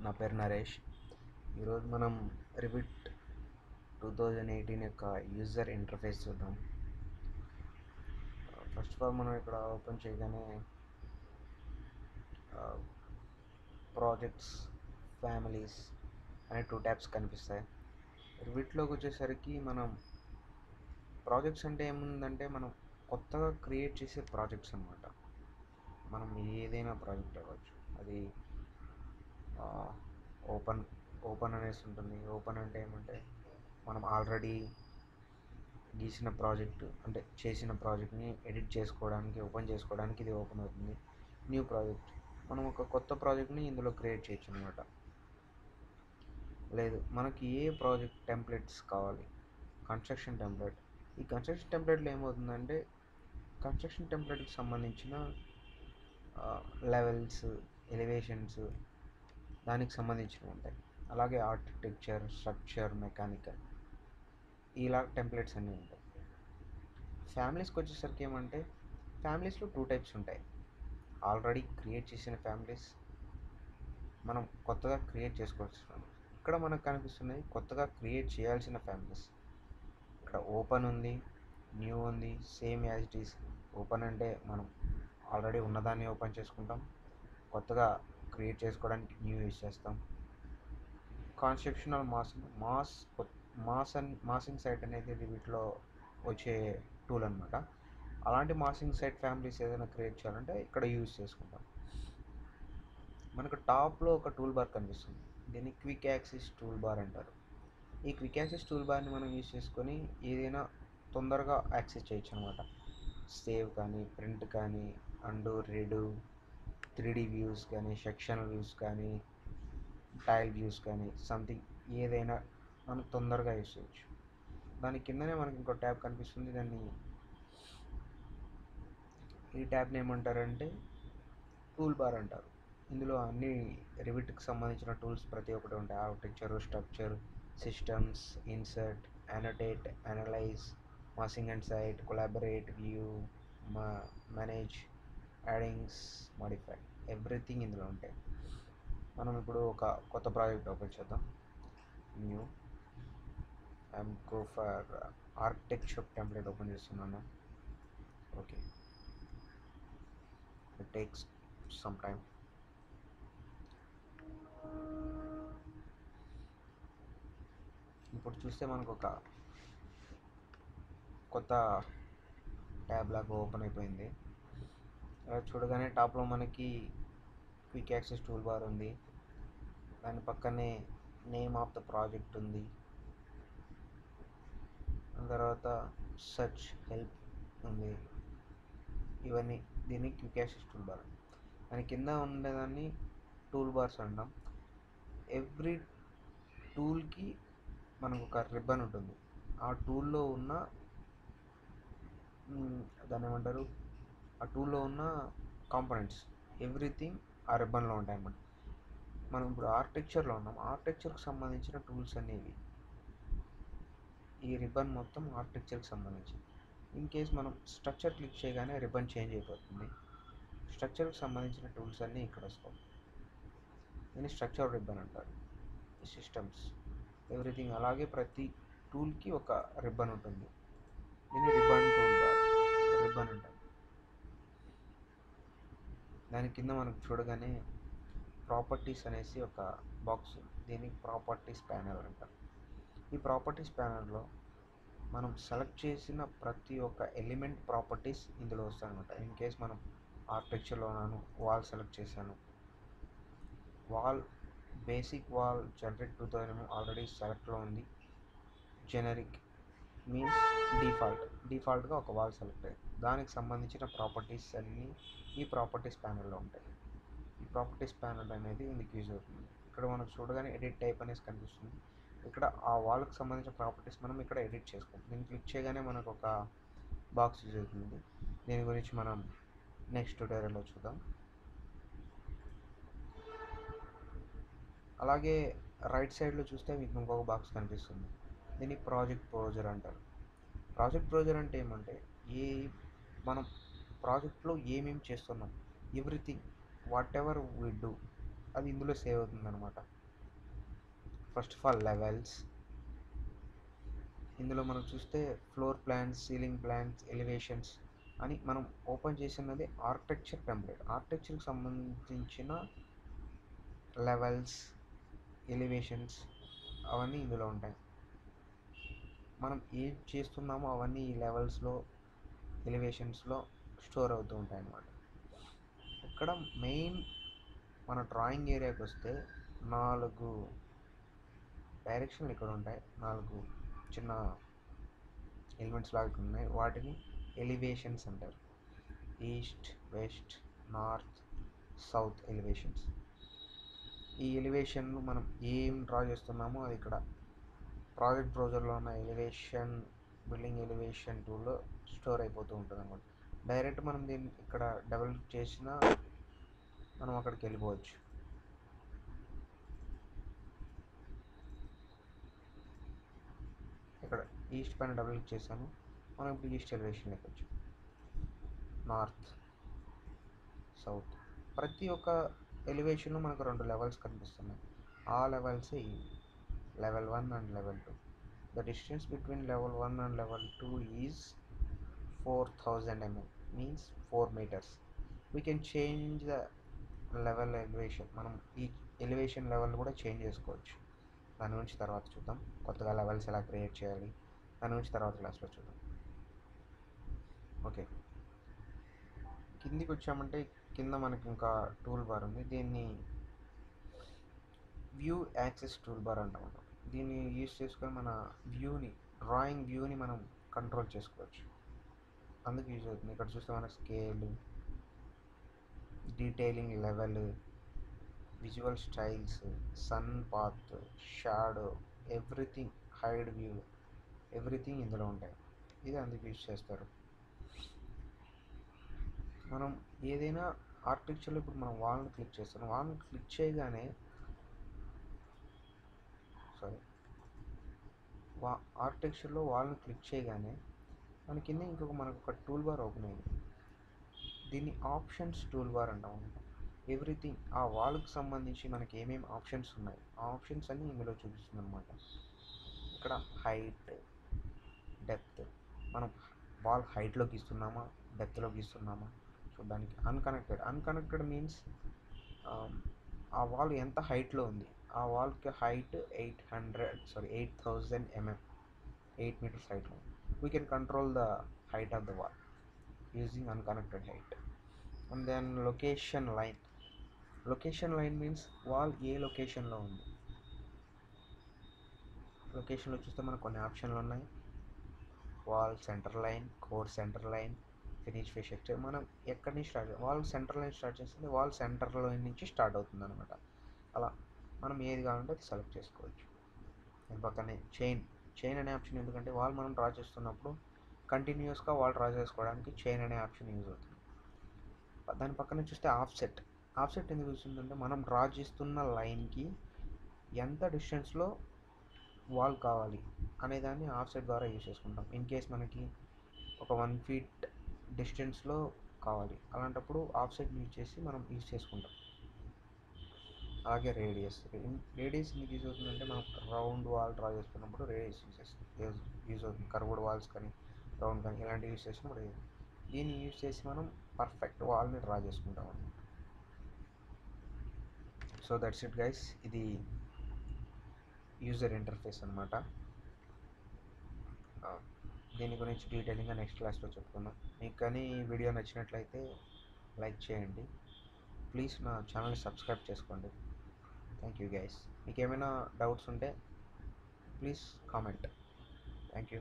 నా పేరు నరేష్. ఈరోజు మనం రివిట్ 2018 యొక్క యూజర్ ఇంటర్ఫేస్ చూద్దాం. ఫస్ట్ ఆఫ్ ఆల్ మనం ఇక్కడ ఓపెన్ చేయగానే ప్రాజెక్ట్స్, ఫ్యామిలీస్ అనే 2 ట్యాబ్స్ కనిపిస్తాయి. రివిట్లోకి వచ్చేసరికి మనం ప్రాజెక్ట్స్ అంటే ఏముందంటే మనం కొత్తగా క్రియేట్ చేసే ప్రాజెక్ట్స్ అన్నమాట. మనం ఏదైనా ప్రాజెక్ట్ అవ్వచ్చు. అది ఓపెన్ అనేసి ఉంటుంది. ఓపెన్ అంటే ఏమంటే మనం ఆల్రెడీ గీసిన ప్రాజెక్ట్ అంటే చేసిన ప్రాజెక్ట్ని ఎడిట్ చేసుకోవడానికి, ఓపెన్ చేసుకోవడానికి ఇది ఓపెన్ అవుతుంది. న్యూ ప్రాజెక్ట్, మనం ఒక కొత్త ప్రాజెక్ట్ని ఇందులో క్రియేట్ చేయొచ్చు అనమాట. లేదు, మనకి ఏ ప్రాజెక్ట్ టెంప్లెట్స్ కావాలి, కన్స్ట్రక్షన్ టెంప్లెట్. ఈ కన్స్ట్రక్షన్ టెంప్లెట్లో ఏమవుతుందంటే కన్స్ట్రక్షన్ టెంప్లెట్కి సంబంధించిన లెవెల్స్, ఎలివేషన్స్ దానికి సంబంధించినవి ఉంటాయి. అలాగే ఆర్కిటెక్చర్, స్ట్రక్చర్, మెకానికల్ ఇలా టెంప్లెట్స్ అన్నీ ఉంటాయి. ఫ్యామిలీస్కి వచ్చేసరికి ఏమంటే ఫ్యామిలీస్లో 2 టైప్స్ ఉంటాయి. ఆల్రెడీ క్రియేట్ చేసిన ఫ్యామిలీస్, మనం కొత్తగా క్రియేట్ చేసుకోవచ్చు. ఇక్కడ మనకు కనిపిస్తున్నాయి కొత్తగా క్రియేట్ చేయాల్సిన ఫ్యామిలీస్. ఇక్కడ ఓపెన్ ఉంది, న్యూ ఉంది, same as it is. Open అంటే మనం ఆల్రెడీ ఉన్నదాన్ని ఓపెన్ చేసుకుంటాం, కొత్తగా క్రియేట్ చేసుకోవడానికి న్యూ యూజ్ చేస్తాం. కాన్స్ట్రక్షనల్ మాసింగ్ సైట్ అనేది వీటిలో వచ్చే టూల్ అనమాట. అలాంటి మాసింగ్ సైట్ ఫ్యామిలీస్ ఏదైనా క్రియేట్ చేయాలంటే ఇక్కడ యూజ్ చేసుకుంటాం. మనకు టాప్లో ఒక టూల్ బార్ కనిపిస్తుంది, దీన్ని క్విక్ యాక్సెస్ టూల్ బార్ అంటారు. ఈ క్విక్ యాక్సెస్ టూల్ బార్ని మనం యూజ్ చేసుకొని ఏదైనా తొందరగా యాక్సెస్ చేయొచ్చు అనమాట. సేవ్ కానీ, ప్రింట్ కానీ, అండు, రీడు, 3D వ్యూస్ కానీ, సెక్షనల్ వ్యూస్ కానీ, టైల్ వ్యూస్ కానీ, సంథింగ్ ఏదైనా మనం తొందరగా యూజ్ చేయొచ్చు. దాని కిందనే మనకి ఇంకో ట్యాబ్ కనిపిస్తుంది. ఈ ట్యాబ్ని ఏమంటారంటే టూల్ బార్ అంటారు. ఇందులో అన్ని రివిట్కి సంబంధించిన టూల్స్ ప్రతి ఒక్కటి ఉంటాయి. Architecture, structure, systems, insert, annotate, analyse, massing and site, collaborate, view, manage, add-ins, modify, everything ఇందులో ఉంటాయి. మనం ఇప్పుడు ఒక కొత్త ప్రాజెక్ట్ ఓపెన్ చేద్దాం. New, I'm go for architecture template open చేస్తున్నాను. Okay, it takes some time. ఇప్పుడు చూస్తే మనకు ఒక కొత్త ట్యాబ్ లాగా ఓపెన్ అయిపోయింది. అలా చూడగానే టాప్లో మనకి క్విక్ యాక్సెస్ టూల్ బార్ ఉంది, దాని పక్కనే నేమ్ ఆఫ్ ద ప్రాజెక్ట్ ఉంది, తర్వాత సెర్చ్, హెల్ప్ ఉంది. ఇవన్నీ దీన్ని క్విక్ యాక్సెస్ టూల్ బార్. దాని కింద ఉండేదాన్ని టూల్ బార్స్ అంటాం. ఎవ్రీ టూల్కి మనకు ఒక రిబ్బన్ ఉంటుంది. ఆ టూల్లో ఉన్న దాన్ని ఏమంటారు, ఆ టూల్లో ఉన్న కాంపోనెంట్స్ ఎవ్రీథింగ్ ఆ రిబ్బన్లో ఉంటాయి అన్నమాట. మనం ఇప్పుడు ఆర్కిటెక్చర్లో ఉన్నాం, ఆర్కిటెక్చర్కి సంబంధించిన టూల్స్ అనేవి ఈ రిబ్బన్ మొత్తం ఆర్కిటెక్చర్కి సంబంధించింది. ఇన్ కేస్ మనం స్ట్రక్చర్ క్లిక్ చేయగానే రిబ్బన్ చేంజ్ అయిపోతుంది. స్ట్రక్చర్కి సంబంధించిన టూల్స్ అన్నీ ఇక్కడ వస్తాయి. దీన్ని స్ట్రక్చర్ రిబ్బన్ అంటారు. Systems, everything. అలాగే ప్రతి టూల్కి ఒక రిబ్బన్ ఉంటుంది, దీన్ని రిబ్బన్ టూల్ బార్, రిబ్బన్ అంటారు. దాని కింద మనకు చూడగానే ప్రాపర్టీస్ అనేసి ఒక బాక్స్, దీన్ని ప్రాపర్టీస్ ప్యానెల్ అంటారు. ఈ ప్రాపర్టీస్ ప్యానెల్లో మనం సెలెక్ట్ చేసిన ప్రతి ఒక్క ఎలిమెంట్ ప్రాపర్టీస్ ఇందులో వస్తాయన్నమాట. ఇన్ కేస్ మనం ఆర్కిటెక్చర్లో ఉన్నాను, వాల్ సెలెక్ట్ చేశాను. Wall, basic wall generate 2000 already సెలెక్ట్లో ఉంది. జెనరిక్ మీన్స్ డిఫాల్ట్గా ఒక వాల్ సెలెక్ట్ అయ్యింది. దానికి సంబంధించిన ప్రాపర్టీస్ అన్నీ ఈ ప్రాపర్టీస్ ప్యానెల్లో ఉంటాయి. ఈ ప్రాపర్టీస్ ప్యానెల్ అనేది ఇందుకు యూజ్ అవుతుంది. ఇక్కడ మనకు చూడగానే ఎడిట్ టైప్ అనేసి కనిపిస్తుంది. ఇక్కడ ఆ వాల్కి సంబంధించిన ప్రాపర్టీస్ మనం ఇక్కడ ఎడిట్ చేసుకోవాలి. దీన్ని క్లిక్ చేయగానే మనకు ఒక బాక్స్ యూజ్ అవుతుంది. దీని గురించి మనం నెక్స్ట్ ట్యూటోరియల్లో చూద్దాం. అలాగే రైట్ సైడ్లో చూస్తే మీకు ఇంకొక బాక్స్ కనిపిస్తుంది, దీన్ని ప్రాజెక్ట్ బ్రౌజర్ అంటారు. ప్రాజెక్ట్ బ్రౌజర్ అంటే ఏమంటే మనం ప్రాజెక్ట్లో ఏమేమి చేస్తున్నాం, everything, what ever we do, అది ఇందులో సేవ్ అవుతుంది అనమాట. First of all levels. ఇందులో మనం చూస్తే floor plans, ceiling plans, elevations అని మనం ఓపెన్ చేసినది ఆర్కిటెక్చర్ టెంప్లెట్. ఆర్కిటెక్చర్కి సంబంధించిన లెవెల్స్, ఎలివేషన్స్ అవన్నీ ఇందులో ఉంటాయి. మనం ఏం చేస్తున్నామో అవన్నీ ఈ లెవెల్స్లో, ఎలివేషన్స్లో స్టోర్ అవుతూ ఉంటాయి అన్నమాట. ఇక్కడ మెయిన్ మన డ్రాయింగ్ ఏరియాకి వస్తే 4 డైరెక్షన్లు ఇక్కడ ఉంటాయి. 4 చిన్న ఎలిమెంట్స్ లాగా ఉన్నాయి. వాటిని ఎలివేషన్స్ అంటారు. East, west, north, south elevations. ఈ ఎలివేషన్లు మనం ఏం డ్రా చేస్తున్నామో అది ఇక్కడ ప్రాజెక్ట్ బ్రౌజర్లో ఉన్న ఎలివేషన్, బిల్డింగ్ ఎలివేషన్ టూల్లో స్టోర్ అయిపోతూ ఉంటుంది అన్నమాట. డైరెక్ట్ మనం దీన్ని ఇక్కడ డబుల్ చేసినా మనం అక్కడికి వెళ్ళిపోవచ్చు. ఇక్కడ ఈస్ట్ పైన డబుల్ క్లిక్ చేశాను, మనం ఇప్పుడు ఈస్ట్ ఎలివేషన్ వచ్చాం. నార్త్, సౌత్, ప్రతి ఒక్క ఎలివేషన్లో మనకు 2 లెవెల్స్ కనిపిస్తున్నాయి. ఆ levels level 1 and level 2. The distance between level 1 and level 2 is 4000 mm, means 4 meters. We can change the level elevation. మనం ఈ ఎలివేషన్ లెవెల్ కూడా చేంజ్ చేసుకోవచ్చు. దాని గురించి తర్వాత చూద్దాం. కొత్తగా లెవెల్స్ ఎలా క్రియేట్ చేయాలి దాని గురించి తర్వాత క్లాస్లో చూద్దాం. ఓకే, కిందికి వచ్చామంటే కింద మనకి ఇంకా టూల్ బార్ ఉంది. దీన్ని వ్యూ యాక్సెస్ టూల్ బార్ అంటాం. దీన్ని యూజ్ చేసుకొని మన డ్రాయింగ్ వ్యూని మనం కంట్రోల్ చేసుకోవచ్చు. అందుకు యూజ్ అవుతుంది. ఇక్కడ చూస్తే మన scale, detailing level, visual styles, sun path, shadow, everything, hide view, everything ఇందులో ఉంటాయి. ఇది అందుకు యూజ్ చేస్తారు. మనం ఏదైనా ఆర్కిటెక్చర్లో ఇప్పుడు మనం వాల్ని క్లిక్ చేస్తాం. వాల్ని క్లిక్ చేయగానే ఆర్కిటెక్చర్లో వాల్ని క్లిక్ చేయగానే మన కింద మనకు ఒక టూల్ బార్ ఓపెన్ అయింది. దీన్ని ఆప్షన్స్ టూల్ బార్ అంటాం. ఎవ్రీథింగ్ ఆ వాల్కి సంబంధించి మనకి ఏమేమి ఆప్షన్స్ ఉన్నాయి ఆ ఆప్షన్స్ అన్నీ ఇందులో చూపిస్తుంది అనమాట. ఇక్కడ హైట్, డెప్త్, మనం వాల్ హైట్లో గీస్తున్నామా డెప్త్లో గీస్తున్నామా చూడడానికి. అన్కనెక్టెడ్ మీన్స్ ఆ వాల్ ఎంత హైట్లో ఉంది, ఆ వాల్కి height 8000 mm, 8 meters height. We can control the height of the wall using unconnected height. And then location line means wall ఏ లొకేషన్లో ఉంది. లొకేషన్లో చూస్తే మనకు కొన్ని ఆప్షన్లు ఉన్నాయి. Wall centre line, core centre line, finish face structure. మనం ఎక్కడి నుంచి స్టార్ట్ చేయాలి, వాల్ సెంటర్ లైన్ స్టార్ట్ చేస్తే వాల్ సెంటర్లో నుంచి స్టార్ట్ అవుతుంది అనమాట. అలా మనం ఏది కావాలంటే అది సెలెక్ట్ చేసుకోవచ్చు. దీని పక్కనే చైన్ అనే ఆప్షన్, ఎందుకంటే వాల్ మనం డ్రా చేస్తున్నప్పుడు కంటిన్యూస్గా వాల్ డ్రా చేసుకోవడానికి చైన్ అనే ఆప్షన్ యూజ్ అవుతుంది. దాని పక్కన చూస్తే ఆఫ్సెట్ ఎందుకు వస్తుందంటే మనం డ్రా చేస్తున్న లైన్కి ఎంత డిస్టెన్స్లో వాల్ కావాలి అనేదాన్ని ఆఫ్సెట్ ద్వారా యూజ్ చేసుకుంటాం. ఇన్ కేస్ మనకి ఒక 1 feet డిస్టెన్స్లో కావాలి, అలాంటప్పుడు ఆఫ్సెట్ యూజ్ చేసి మనం యూజ్ చేసుకుంటాం. అలాగే రేడియస్ ఎందుకు యూజ్ అవుతుందంటే మనం రౌండ్ వాల్ డ్రా చేస్తున్నప్పుడు రేడియస్ యూజ్ అవుతుంది. కర్వ్డ్ వాల్స్ కానీ రౌండ్ కానీ ఇలాంటివి యూజ్ చేసినప్పుడు దీన్ని యూజ్ చేసి మనం పర్ఫెక్ట్ వాల్ని డ్రా చేసుకుంటాం అన్నమాట. So that's it guys. ఇది యూజర్ ఇంటర్ఫేస్ అనమాట. దీని గురించి డీటెయిలింగ్గా నెక్స్ట్ క్లాస్లో చెప్పుకుందాం. మీకు కానీ ఈ వీడియో నచ్చినట్లయితే లైక్ చేయండి. ప్లీజ్ నా ఛానల్ని సబ్స్క్రైబ్ చేసుకోండి. Thank you guys. మీకు ఏమైనా డౌట్స్ ఉంటే ప్లీజ్ కామెంట్. Thank you.